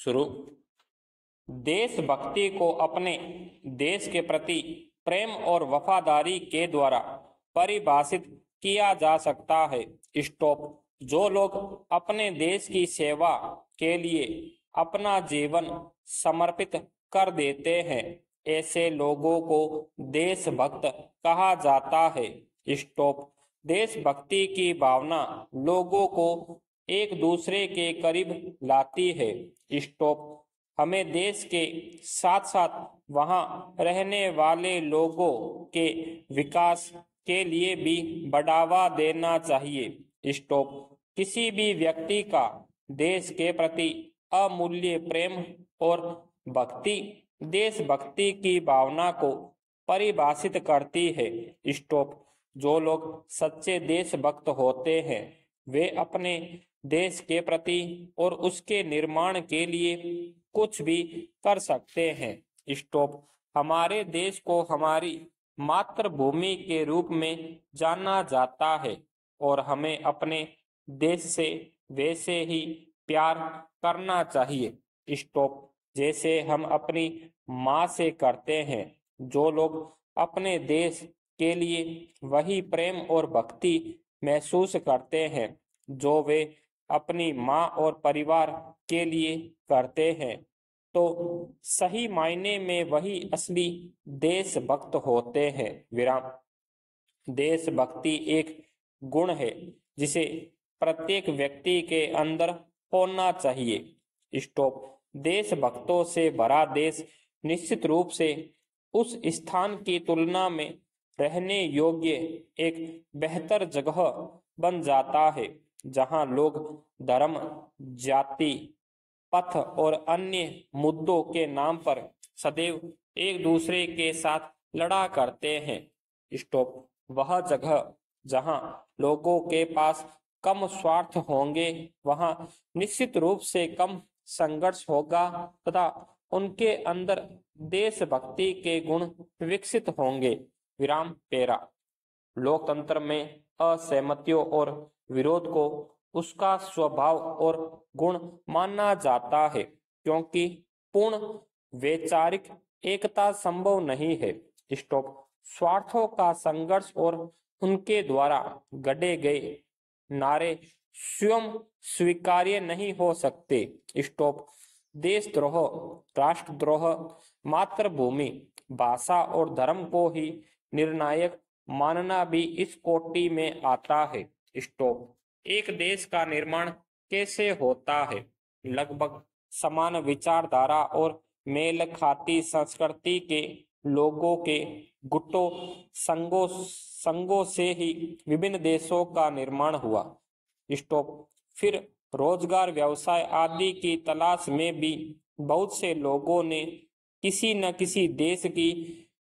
शुरू। देशभक्ति को अपने देश के प्रति प्रेम और वफादारी के द्वारा परिभाषित किया जा सकता है। स्टॉप। जो लोग अपने देश की सेवा के लिए अपना जीवन समर्पित कर देते हैं, ऐसे लोगों को देशभक्त कहा जाता है। स्टॉप। देशभक्ति की भावना लोगों को एक दूसरे के करीब लाती है। स्टॉप। हमें देश के साथ साथ वहां रहने वाले लोगों के विकास के लिए भी बढ़ावा देना चाहिए। स्टॉप। किसी भी व्यक्ति का देश के प्रति अमूल्य प्रेम और भक्ति देशभक्ति की भावना को परिभाषित करती है। स्टॉप। जो लोग सच्चे देशभक्त होते हैं, वे अपने देश के प्रति और उसके निर्माण के लिए कुछ भी कर सकते हैं। स्टॉप। हमारे देश को हमारी मातृभूमि के रूप में जाना जाता है और हमें अपने देश से वैसे ही प्यार करना चाहिए। स्टॉप। जैसे हम अपनी माँ से करते हैं। जो लोग अपने देश के लिए वही प्रेम और भक्ति महसूस करते हैं जो वे अपनी माँ और परिवार के लिए करते हैं, तो सही मायने में वही असली देशभक्त होते हैं। विराम। देशभक्ति एक गुण है जिसे प्रत्येक व्यक्ति के अंदर होना चाहिए। स्टॉप। देशभक्तों से भरा देश निश्चित रूप से उस स्थान की तुलना में रहने योग्य एक बेहतर जगह बन जाता है जहां लोग धर्म, जाति, पथ और अन्य मुद्दों के नाम पर सदैव एक दूसरे के साथ लड़ा करते हैं। स्टॉप। वह जगह जहां लोगों के पास कम स्वार्थ होंगे, वहां निश्चित रूप से कम संघर्ष होगा तथा उनके अंदर देशभक्ति के गुण विकसित होंगे। विराम। पेरा। लोकतंत्र में असहमतियों और विरोध को उसका स्वभाव और गुण माना जाता है, क्योंकि पूर्ण वैचारिक एकता संभव नहीं है। स्टॉप। स्वार्थों का संघर्ष और उनके द्वारा गढ़े गए नारे स्वयं स्वीकार्य नहीं हो सकते। स्टॉप। देशद्रोह, राष्ट्रद्रोह, मातृभूमि, भाषा और धर्म को ही निर्णायक मानना भी इस कोटि में आता है। स्टॉप। एक देश का निर्माण कैसे होता है? लगभग समान विचारधारा और मेल खाती संस्कृति के लोगों के गुटों संघों से ही विभिन्न देशों का निर्माण हुआ। स्टॉप। फिर रोजगार, व्यवसाय आदि की तलाश में भी बहुत से लोगों ने किसी न किसी देश की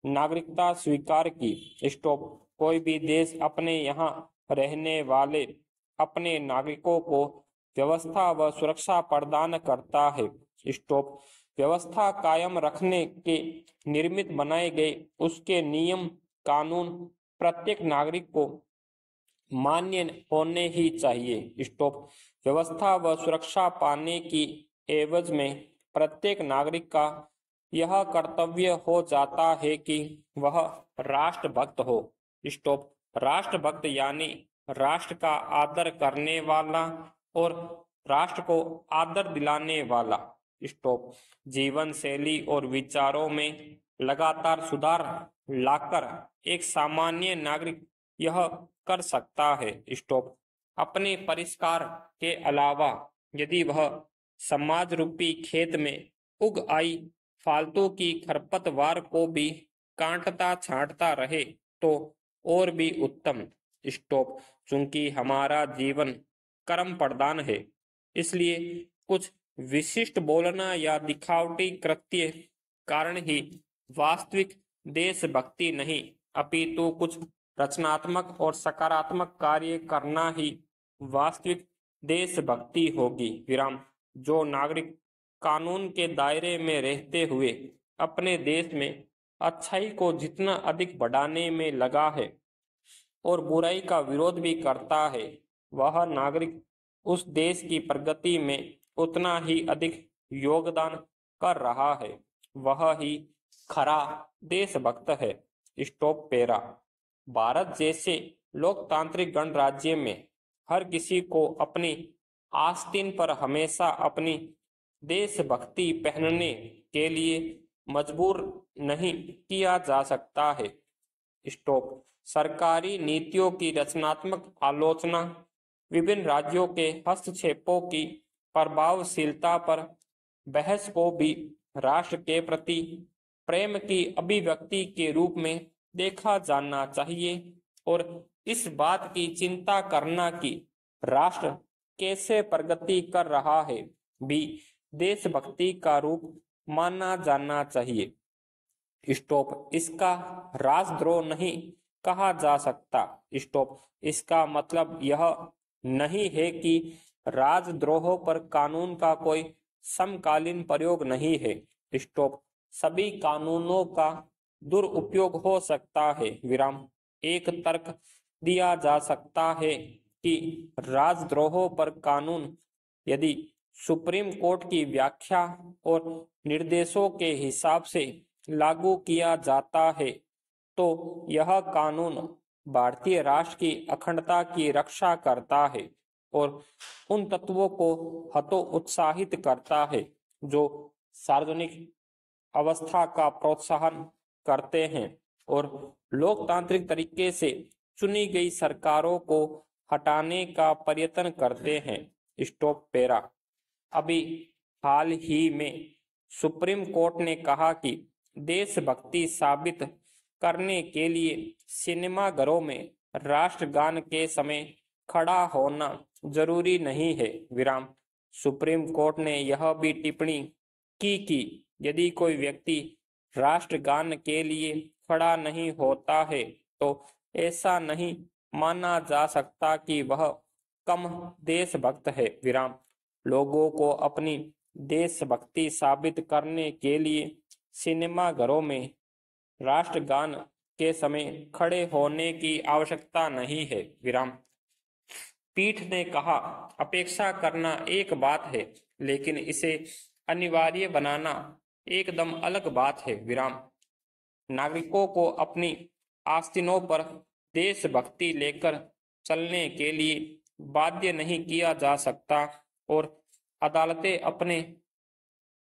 नागरिकता स्वीकार की। स्टॉप। कोई भी देश अपने यहाँ रहने वाले अपने नागरिकों को व्यवस्था व सुरक्षा प्रदान करता है। स्टॉप। व्यवस्था कायम रखने के निर्मित बनाए गए उसके नियम कानून प्रत्येक नागरिक को मान्य होने ही चाहिए। स्टॉप। व्यवस्था व सुरक्षा पाने की एवज में प्रत्येक नागरिक का यह कर्तव्य हो जाता है कि वह राष्ट्रभक्त हो। स्टॉप। राष्ट्रभक्त यानी राष्ट्र का आदर करने वाला और राष्ट्र को आदर दिलाने वाला। स्टॉप। जीवन शैली और विचारों में लगातार सुधार लाकर एक सामान्य नागरिक यह कर सकता है। स्टॉप। अपने परिष्कार के अलावा यदि वह समाज रूपी खेत में उग आई फालतू की खरपतवार को भी काटता छांटता रहे तो और भी उत्तम। स्टॉप। चूंकि हमारा जीवन कर्म प्रधान है, इसलिए कुछ विशिष्ट बोलना या दिखावटी कृत्य कारण ही वास्तविक देशभक्ति नहीं, अपितु कुछ रचनात्मक और सकारात्मक कार्य करना ही वास्तविक देशभक्ति होगी। विराम। जो नागरिक कानून के दायरे में रहते हुए अपने देश में अच्छाई को जितना अधिक बढ़ाने में लगा है और बुराई का विरोध भी करता है, वह नागरिक उस देश की प्रगति में उतना ही अधिक योगदान कर रहा है वह ही खरा देशभक्त है। Stop para. भारत जैसे लोकतांत्रिक गणराज्य में हर किसी को अपनी आस्तीन पर हमेशा अपनी देशभक्ति पहनने के लिए मजबूर नहीं किया जा सकता है। स्टॉप। सरकारी नीतियों की रचनात्मक आलोचना, विभिन्न राज्यों के हस्तक्षेपों की प्रभावशीलता पर बहस को भी राष्ट्र के प्रति प्रेम की अभिव्यक्ति के रूप में देखा जाना चाहिए और इस बात की चिंता करना कि राष्ट्र कैसे प्रगति कर रहा है भी देशभक्ति का रूप माना जाना चाहिए। स्टॉप। इसका राजद्रोह नहीं कहा जा सकता। स्टॉप। इसका मतलब यह नहीं है कि राजद्रोह पर कानून का कोई समकालीन प्रयोग नहीं है। स्टॉप। सभी कानूनों का दुरुपयोग हो सकता है। विराम। एक तर्क दिया जा सकता है कि राजद्रोह पर कानून यदि सुप्रीम कोर्ट की व्याख्या और निर्देशों के हिसाब से लागू किया जाता है तो यह कानून भारतीय राष्ट्र की अखंडता की रक्षा करता है और उन तत्वों को हतोत्साहित करता है जो सार्वजनिक अवस्था का प्रोत्साहन करते हैं और लोकतांत्रिक तरीके से चुनी गई सरकारों को हटाने का प्रयत्न करते हैं। Stop para. अभी हाल ही में सुप्रीम कोर्ट ने कहा कि देशभक्ति साबित करने के लिए सिनेमाघरों में राष्ट्रगान के समय खड़ा होना जरूरी नहीं है। विराम। सुप्रीम कोर्ट ने यह भी टिप्पणी की कि यदि कोई व्यक्ति राष्ट्रगान के लिए खड़ा नहीं होता है तो ऐसा नहीं माना जा सकता कि वह कम देशभक्त है। विराम। लोगों को अपनी देशभक्ति साबित करने के लिए सिनेमाघरों में राष्ट्रगान के समय खड़े होने की आवश्यकता नहीं है। विराम। पीठ ने कहा, अपेक्षा करना एक बात है लेकिन इसे अनिवार्य बनाना एकदम अलग बात है। विराम। नागरिकों को अपनी आस्तीनों पर देशभक्ति लेकर चलने के लिए बाध्य नहीं किया जा सकता और अदालतें अपने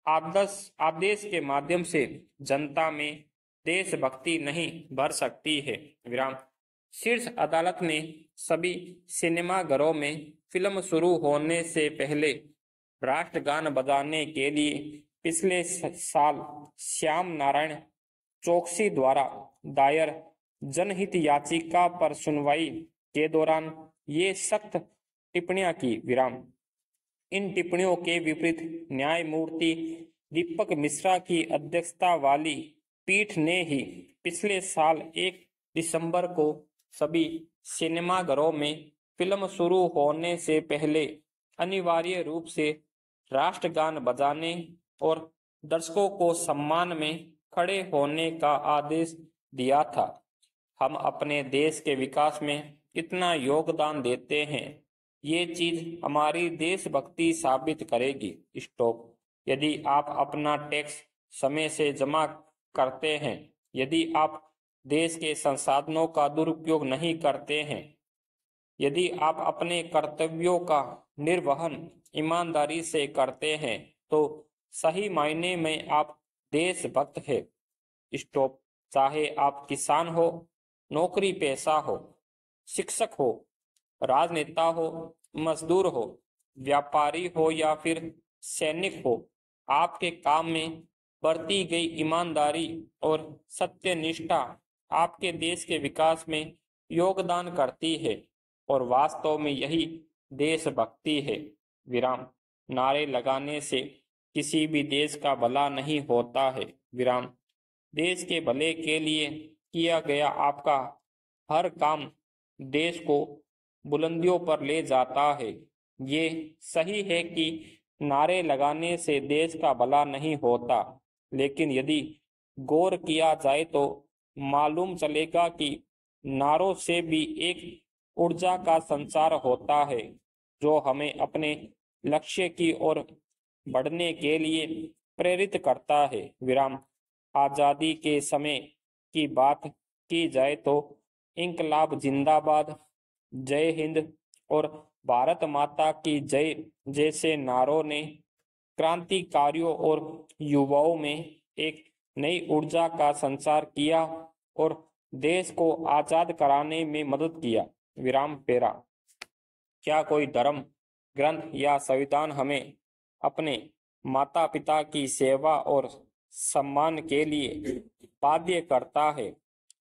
आदेश के माध्यम से जनता में देशभक्ति नहीं भर सकती है। विराम। शीर्ष अदालत ने सभी सिनेमाघरों में फिल्म शुरू होने से पहले राष्ट्रगान बजाने के लिए पिछले साल श्याम नारायण चौकसी द्वारा दायर जनहित याचिका पर सुनवाई के दौरान ये सख्त टिप्पणियां की। विराम। इन टिप्पणियों के विपरीत न्यायमूर्ति दीपक मिश्रा की अध्यक्षता वाली पीठ ने ही पिछले साल 1 दिसंबर को सभी सिनेमाघरों में फिल्म शुरू होने से पहले अनिवार्य रूप से राष्ट्रगान बजाने और दर्शकों को सम्मान में खड़े होने का आदेश दिया था। हम अपने देश के विकास में कितना योगदान देते हैं ये चीज हमारी देशभक्ति साबित करेगी। स्टॉप। यदि आप अपना टैक्स समय से जमा करते हैं, यदि आप देश के संसाधनों का दुरुपयोग नहीं करते हैं, यदि आप अपने कर्तव्यों का निर्वहन ईमानदारी से करते हैं तो सही मायने में आप देशभक्त हैं। स्टॉप। चाहे आप किसान हो, नौकरी पेशा हो, शिक्षक हो, राजनेता हो, मजदूर हो, व्यापारी हो या फिर सैनिक हो, आपके काम में बरती गई ईमानदारी और सत्यनिष्ठा आपके देश के विकास में योगदान करती है और वास्तव में यही देशभक्ति है। विराम। नारे लगाने से किसी भी देश का भला नहीं होता है। विराम। देश के भले के लिए किया गया आपका हर काम देश को बुलंदियों पर ले जाता है। ये सही है कि नारे लगाने से देश का भला नहीं होता, लेकिन यदि गौर किया जाए तो मालूम चलेगा कि नारों से भी एक ऊर्जा का संचार होता है जो हमें अपने लक्ष्य की ओर बढ़ने के लिए प्रेरित करता है। विराम। आजादी के समय की बात की जाए तो इंकलाब जिंदाबाद, जय हिंद और भारत माता की जय जैसे नारों ने क्रांतिकारियों और युवाओं में एक नई ऊर्जा का संचार किया और देश को आजाद कराने में मदद किया। विराम पेरा। क्या कोई धर्म, ग्रंथ या संविधान हमें अपने माता पिता की सेवा और सम्मान के लिए बाध्य करता है,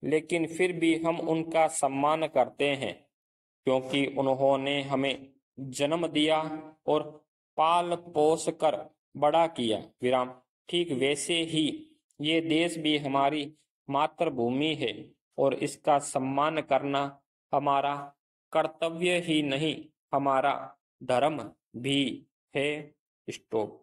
लेकिन फिर भी हम उनका सम्मान करते हैं क्योंकि उन्होंने हमें जन्म दिया और पाल पोस कर बड़ा किया। विराम। ठीक वैसे ही ये देश भी हमारी मातृभूमि है और इसका सम्मान करना हमारा कर्तव्य ही नहीं, हमारा धर्म भी है। स्टॉप।